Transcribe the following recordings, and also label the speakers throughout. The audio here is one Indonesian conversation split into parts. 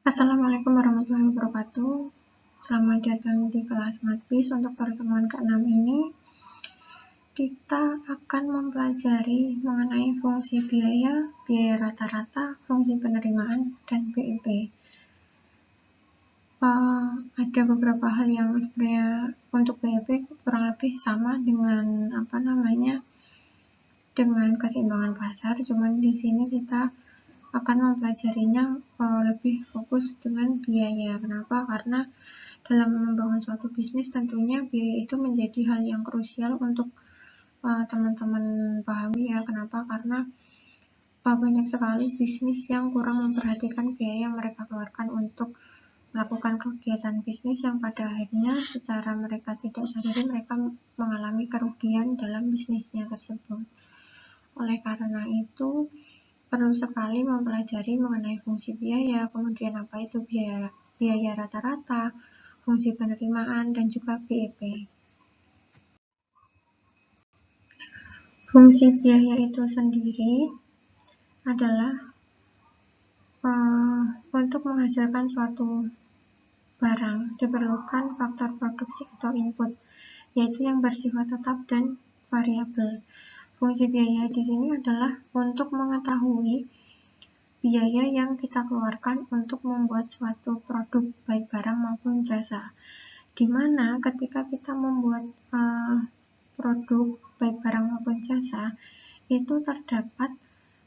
Speaker 1: Assalamualaikum warahmatullahi wabarakatuh. Selamat datang di kelas Matbis. Untuk pertemuan ke-6 ini, kita akan mempelajari mengenai fungsi biaya, biaya rata-rata, fungsi penerimaan, dan BEP. Ada beberapa hal yang sebenarnya untuk BEP kurang lebih sama dengan dengan keseimbangan pasar, cuman di sini kita akan mempelajarinya lebih fokus dengan biaya. Kenapa? Karena dalam membangun suatu bisnis tentunya biaya itu menjadi hal yang krusial untuk teman-teman pahami ya. Kenapa? Karena banyak sekali bisnis yang kurang memperhatikan biaya yang mereka keluarkan untuk melakukan kegiatan bisnis yang pada akhirnya secara mereka tidak sadari mereka mengalami kerugian dalam bisnisnya tersebut. Oleh karena itu perlu sekali mempelajari mengenai fungsi biaya, kemudian apa itu biaya rata-rata, fungsi penerimaan, dan juga BEP. Fungsi biaya itu sendiri adalah untuk menghasilkan suatu barang diperlukan faktor produksi atau input, yaitu yang bersifat tetap dan variabel. Fungsi biaya di sini adalah untuk mengetahui biaya yang kita keluarkan untuk membuat suatu produk, baik barang maupun jasa. Di mana ketika kita membuat produk, baik barang maupun jasa, itu terdapat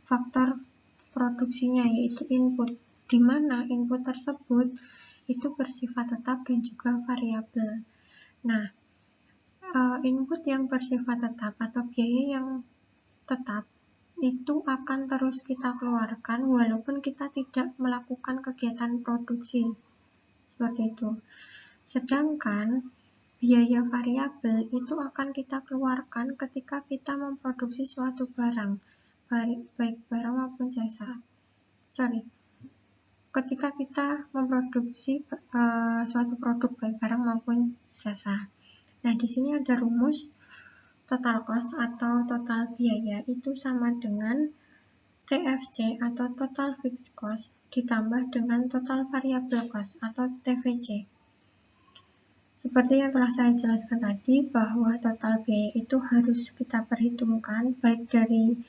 Speaker 1: faktor produksinya, yaitu input, di mana input tersebut itu bersifat tetap dan juga variabel. Nah, input yang bersifat tetap atau biaya yang tetap itu akan terus kita keluarkan walaupun kita tidak melakukan kegiatan produksi, seperti itu. Sedangkan biaya variabel itu akan kita keluarkan ketika kita memproduksi suatu barang, baik barang maupun jasa. Ketika kita memproduksi suatu produk, baik barang maupun jasa. Nah, di sini ada rumus total cost atau total biaya itu sama dengan TFC atau total fixed cost ditambah dengan total variable cost atau TVC. Seperti yang telah saya jelaskan tadi, bahwa total biaya itu harus kita perhitungkan baik dari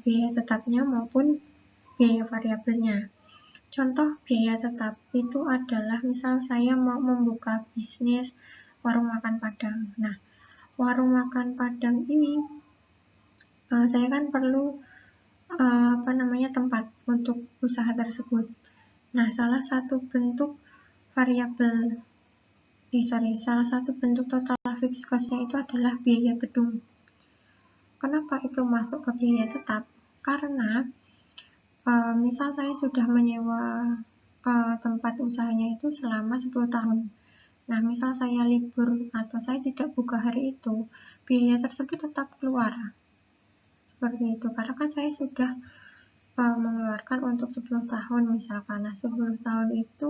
Speaker 1: biaya tetapnya maupun biaya variabelnya. Contoh biaya tetap itu adalah misal saya mau membuka bisnis warung makan Padang. Nah, warung makan Padang ini saya kan perlu tempat untuk usaha tersebut. Nah, salah satu bentuk total fixed cost-nya itu adalah biaya gedung. Kenapa itu masuk ke biaya tetap? Karena misal saya sudah menyewa tempat usahanya itu selama 10 tahun. Nah, misal saya libur atau saya tidak buka hari itu, biaya tersebut tetap keluar. Seperti itu, karena kan saya sudah mengeluarkan untuk 10 tahun misalkan. Nah, 10 tahun itu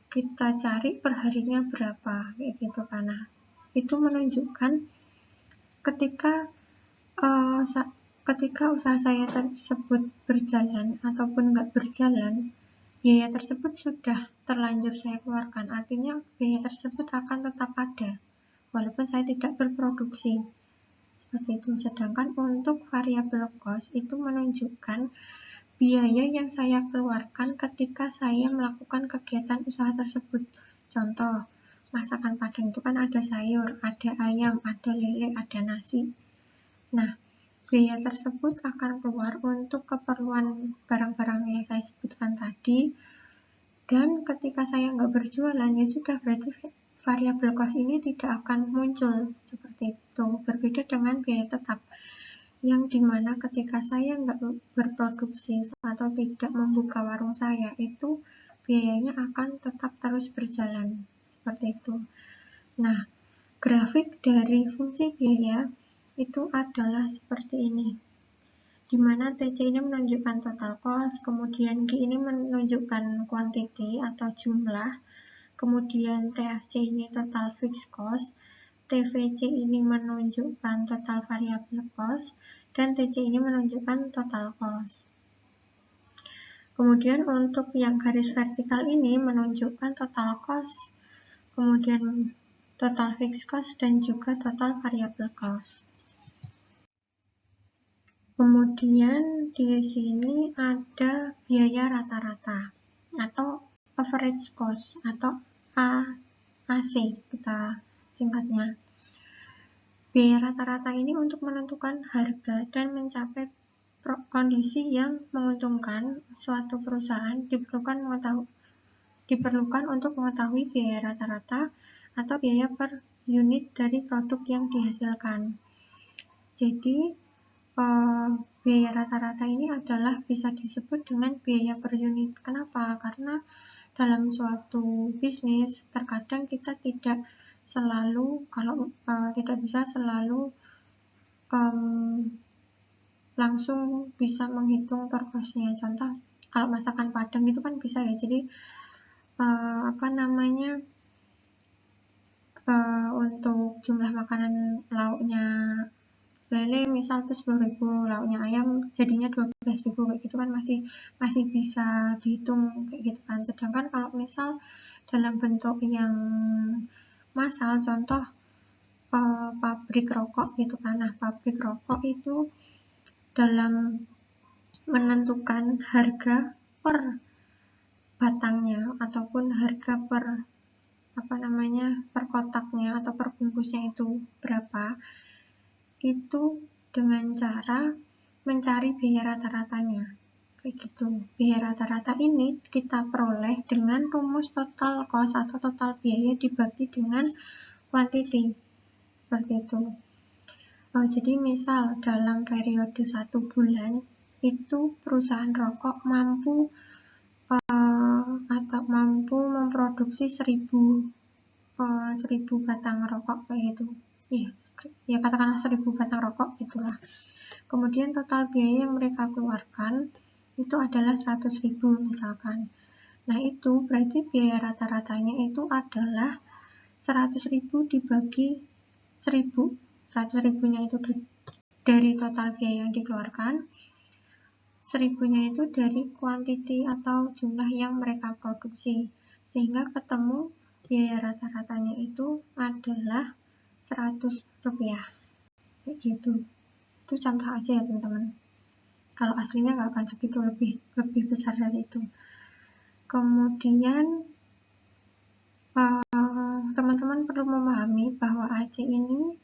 Speaker 1: kita cari per harinya berapa, kayak gitu kan. Nah, itu menunjukkan ketika usaha saya tersebut berjalan ataupun nggak berjalan, biaya tersebut sudah terlanjur saya keluarkan. Artinya biaya tersebut akan tetap ada walaupun saya tidak berproduksi. Seperti itu. Sedangkan untuk variable cost itu menunjukkan biaya yang saya keluarkan ketika saya melakukan kegiatan usaha tersebut. Contoh, masakan Padang itu kan ada sayur, ada ayam, ada lele, ada nasi. Nah, biaya tersebut akan keluar untuk keperluan barang-barang yang saya sebutkan tadi, dan ketika saya nggak berjualan, ya sudah, berarti variable cost ini tidak akan muncul. Seperti itu. Berbeda dengan biaya tetap, yang dimana ketika saya nggak berproduksi atau tidak membuka warung saya, itu biayanya akan tetap terus berjalan. Seperti itu. Nah, grafik dari fungsi biaya itu adalah seperti ini, di mana TC ini menunjukkan total cost, kemudian G ini menunjukkan quantity atau jumlah, kemudian TFC ini total fixed cost, TVC ini menunjukkan total variable cost, dan TC ini menunjukkan total cost. Kemudian untuk yang garis vertikal ini menunjukkan total cost, kemudian total fixed cost, dan juga total variable cost. Kemudian di sini ada biaya rata-rata atau average cost atau AC kita singkatnya. Biaya rata-rata ini untuk menentukan harga dan mencapai kondisi yang menguntungkan suatu perusahaan diperlukan untuk mengetahui biaya rata-rata atau biaya per unit dari produk yang dihasilkan. Jadi biaya rata-rata ini adalah bisa disebut dengan biaya per unit. Kenapa? Karena dalam suatu bisnis terkadang kita tidak selalu tidak bisa selalu langsung bisa menghitung per cost-nya. Contoh kalau masakan Padang itu kan bisa ya. Jadi untuk jumlah makanan lauknya lele misal itu 10.000, lauknya ayam jadinya 12.000, kayak gitu kan masih bisa dihitung kayak gitu kan. Sedangkan kalau misal dalam bentuk yang massal, contoh pabrik rokok gitu kan. Nah, pabrik rokok itu dalam menentukan harga per batangnya ataupun harga per kotaknya atau per bungkusnya itu berapa, itu dengan cara mencari biaya rata-ratanya kayak gitu. Biaya rata-rata ini kita peroleh dengan rumus total cost atau total biaya dibagi dengan quantity, seperti itu. Jadi misal dalam periode 1 bulan itu perusahaan rokok mampu memproduksi 1000 batang rokok kayak gitu. Ya katakanlah 1000 batang rokok itulah. Kemudian total biaya yang mereka keluarkan itu adalah 100.000 misalkan. Nah, itu berarti biaya rata-ratanya itu adalah 100.000 dibagi 1000. 100.000-nya itu dari total biaya yang dikeluarkan, 1000-nya itu dari kuantiti atau jumlah yang mereka produksi, sehingga ketemu biaya rata-ratanya itu adalah 100 rupiah kayak gitu. Itu contoh aja ya teman-teman, kalau aslinya nggak akan segitu, lebih besar dari itu. Kemudian teman-teman perlu memahami bahwa AC ini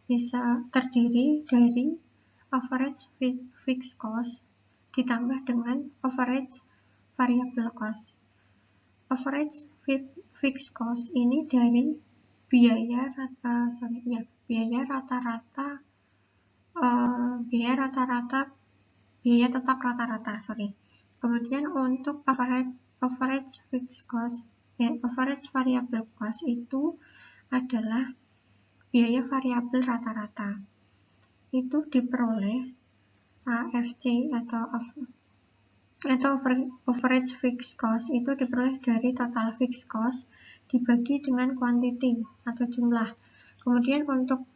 Speaker 1: bisa terdiri dari average fixed cost ditambah dengan average variable cost. Average fixed cost ini dari biaya tetap rata-rata. Kemudian untuk average fixed cost, average variable cost itu adalah biaya variabel rata-rata. Itu diperoleh AFC atau average fixed cost itu diperoleh dari total fixed cost dibagi dengan quantity atau jumlah. Kemudian untuk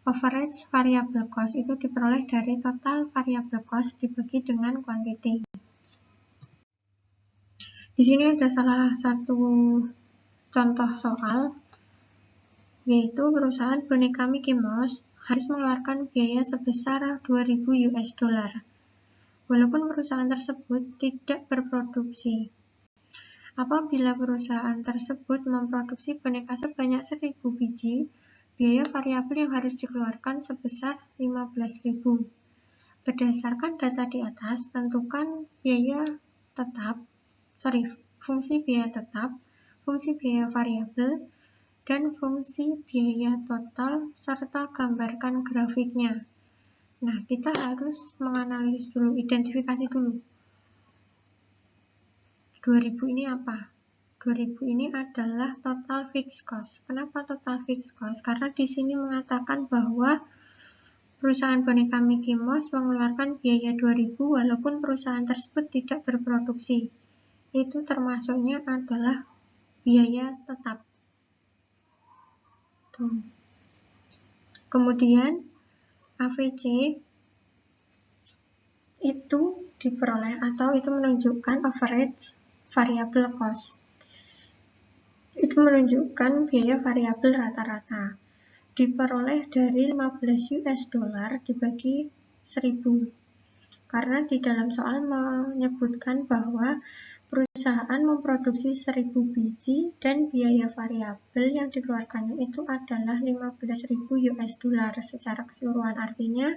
Speaker 1: average variable cost itu diperoleh dari total variable cost dibagi dengan quantity. Di sini ada salah satu contoh soal, yaitu perusahaan boneka Mickey Mouse harus mengeluarkan biaya sebesar 2.000 US dollar. Walaupun perusahaan tersebut tidak berproduksi. Apabila perusahaan tersebut memproduksi boneka sebanyak 1.000 biji, biaya variabel yang harus dikeluarkan sebesar 15.000. Berdasarkan data di atas, tentukan fungsi biaya tetap, fungsi biaya variabel, dan fungsi biaya total, serta gambarkan grafiknya. Nah, kita harus menganalisis dulu, identifikasi dulu. 2.000 ini apa? 2.000 ini adalah total fixed cost. Kenapa total fixed cost? Karena di sini mengatakan bahwa perusahaan boneka Mickey Mouse mengeluarkan biaya 2.000 walaupun perusahaan tersebut tidak berproduksi. Itu termasuknya adalah biaya tetap. Kemudian AVC itu diperoleh, atau itu menunjukkan average variable cost. Itu menunjukkan biaya variabel rata-rata. Diperoleh dari 15 US dollar dibagi 1000. Karena di dalam soal menyebutkan bahwa perusahaan memproduksi 1000 biji dan biaya variabel yang dikeluarkannya itu adalah 15.000 US dollar secara keseluruhan. Artinya,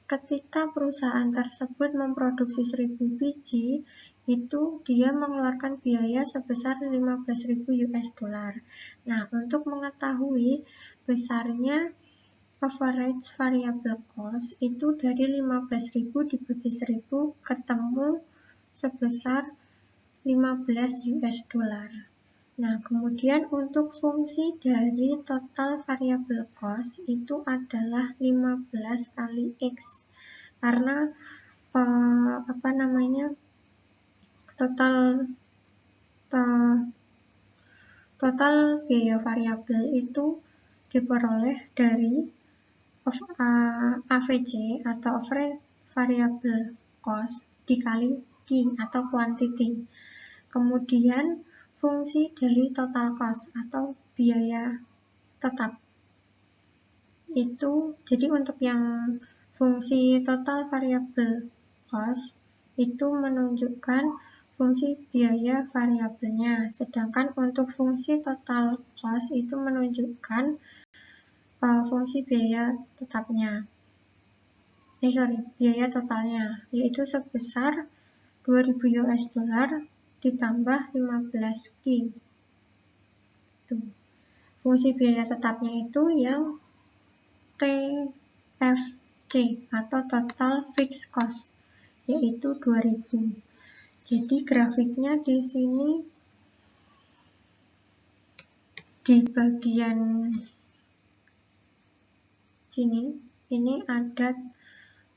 Speaker 1: ketika perusahaan tersebut memproduksi 1000 biji, itu dia mengeluarkan biaya sebesar 15.000 US dollar. Nah, untuk mengetahui besarnya average variable cost itu dari 15.000 dibagi 1000 ketemu sebesar 15 US dollar. Nah, kemudian untuk fungsi dari total variable cost itu adalah 15 kali X. Karena total biaya variabel itu diperoleh dari AVC atau average variable cost dikali Q atau quantity. Kemudian fungsi dari total cost atau biaya tetap. Itu jadi untuk yang fungsi total variable cost itu menunjukkan fungsi biaya variabelnya, sedangkan untuk fungsi total cost itu menunjukkan fungsi biaya tetapnya. Biaya totalnya, yaitu sebesar 2000 US dollar ditambah 15 Q. Fungsi biaya tetapnya itu yang TFC atau total fixed cost, yaitu 2000. Jadi grafiknya di sini di bagian sini ini ada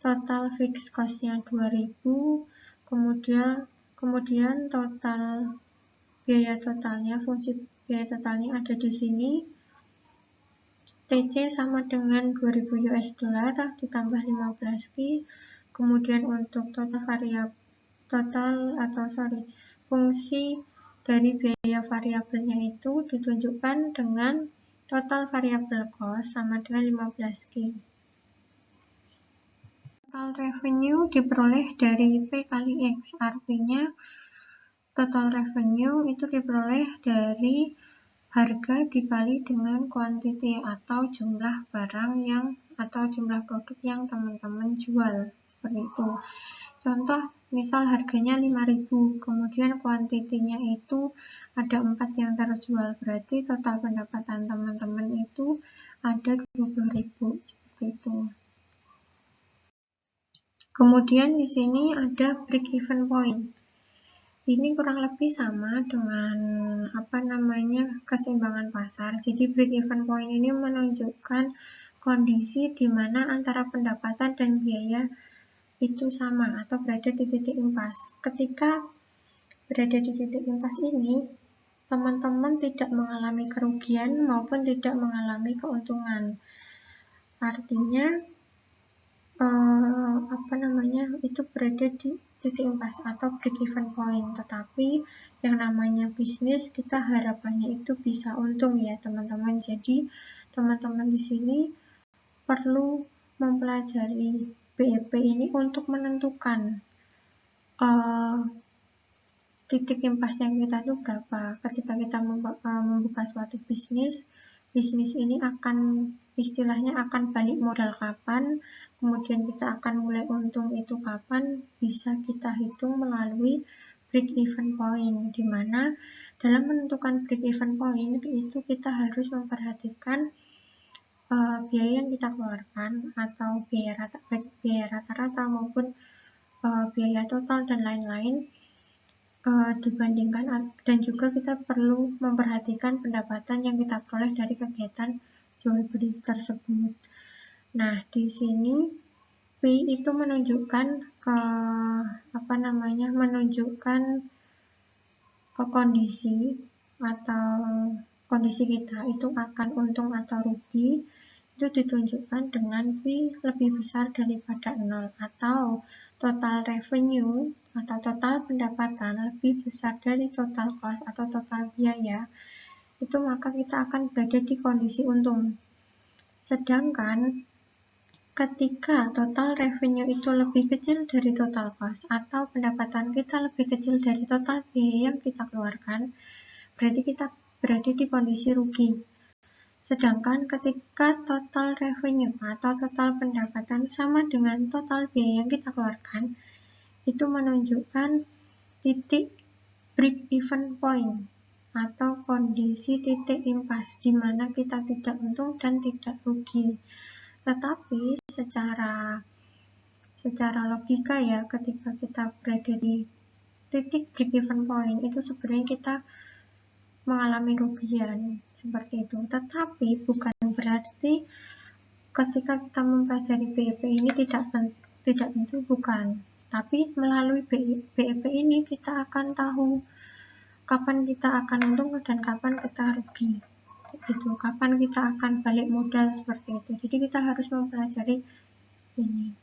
Speaker 1: total fixed cost-nya 2000, kemudian total biaya totalnya, fungsi biaya totalnya ada di sini. TC sama dengan 2000 US dollar ditambah 15 Q. Kemudian untuk fungsi dari biaya variabelnya itu ditunjukkan dengan total variable cost sama dengan 15 Q. Total revenue diperoleh dari P kali X, artinya total revenue itu diperoleh dari harga dikali dengan quantity atau jumlah barang atau jumlah produk yang teman-teman jual, seperti itu. Contoh, misal harganya 5.000, kemudian kuantitinya itu ada 4 yang terjual, berarti total pendapatan teman-teman itu ada 20.000, seperti itu. Kemudian di sini ada break even point. Ini kurang lebih sama dengan keseimbangan pasar. Jadi break even point ini menunjukkan kondisi di mana antara pendapatan dan biaya itu sama atau berada di titik impas. Ketika berada di titik impas ini, teman-teman tidak mengalami kerugian maupun tidak mengalami keuntungan. Artinya itu berada di titik impas atau break even point. Tetapi yang namanya bisnis, kita harapannya itu bisa untung ya teman-teman. Jadi teman-teman di sini perlu mempelajari BEP ini untuk menentukan titik impasnya kita itu berapa. Ketika kita membuka suatu bisnis ini istilahnya akan balik modal kapan, kemudian kita akan mulai untung itu kapan, bisa kita hitung melalui break even point, di mana dalam menentukan break even point itu kita harus memperhatikan biaya yang kita keluarkan atau biaya rata-rata maupun biaya total dan lain-lain dibandingkan, dan juga kita perlu memperhatikan pendapatan yang kita peroleh dari kegiatan jual beli tersebut. Nah, di sini P itu menunjukkan kondisi atau kondisi kita itu akan untung atau rugi, itu ditunjukkan dengan P lebih besar daripada 0 atau total revenue atau total pendapatan lebih besar dari total cost atau total biaya, itu maka kita akan berada di kondisi untung. Sedangkan ketika total revenue itu lebih kecil dari total cost atau pendapatan kita lebih kecil dari total biaya yang kita keluarkan, berarti kita berada di kondisi rugi. Sedangkan ketika total revenue atau total pendapatan sama dengan total biaya yang kita keluarkan, itu menunjukkan titik break even point atau kondisi titik impas di mana kita tidak untung dan tidak rugi. Tetapi secara logika ya, ketika kita berada di titik break even point itu sebenarnya kita mengalami kerugian seperti itu. Tetapi bukan berarti ketika kita mempelajari BEP ini tidak tentu, bukan. Tapi melalui BEP ini kita akan tahu kapan kita akan untung dan kapan kita rugi. Gitu. Kapan kita akan balik modal seperti itu. Jadi kita harus mempelajari ini.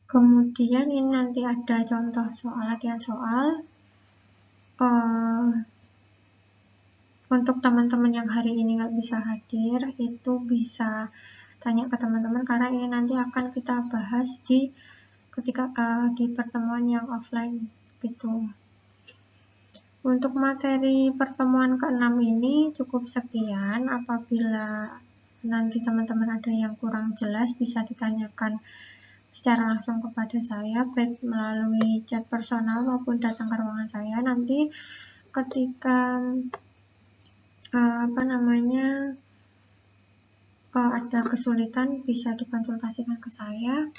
Speaker 1: Kemudian ini nanti ada contoh latihan soal. Untuk teman-teman yang hari ini nggak bisa hadir, itu bisa tanya ke teman-teman karena ini nanti akan kita bahas di pertemuan yang offline gitu. Untuk materi pertemuan ke-6 ini cukup sekian. Apabila nanti teman-teman ada yang kurang jelas, bisa ditanyakan secara langsung kepada saya, baik melalui chat personal maupun datang ke ruangan saya. Nanti ketika ada kesulitan bisa dikonsultasikan ke saya.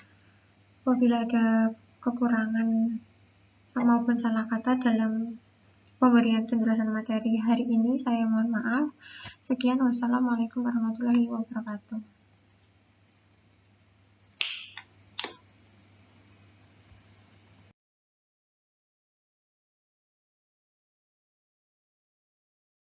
Speaker 1: Apabila ada kekurangan maupun salah kata dalam pemberian penjelasan materi hari ini, saya mohon maaf. Sekian, wassalamualaikum warahmatullahi wabarakatuh.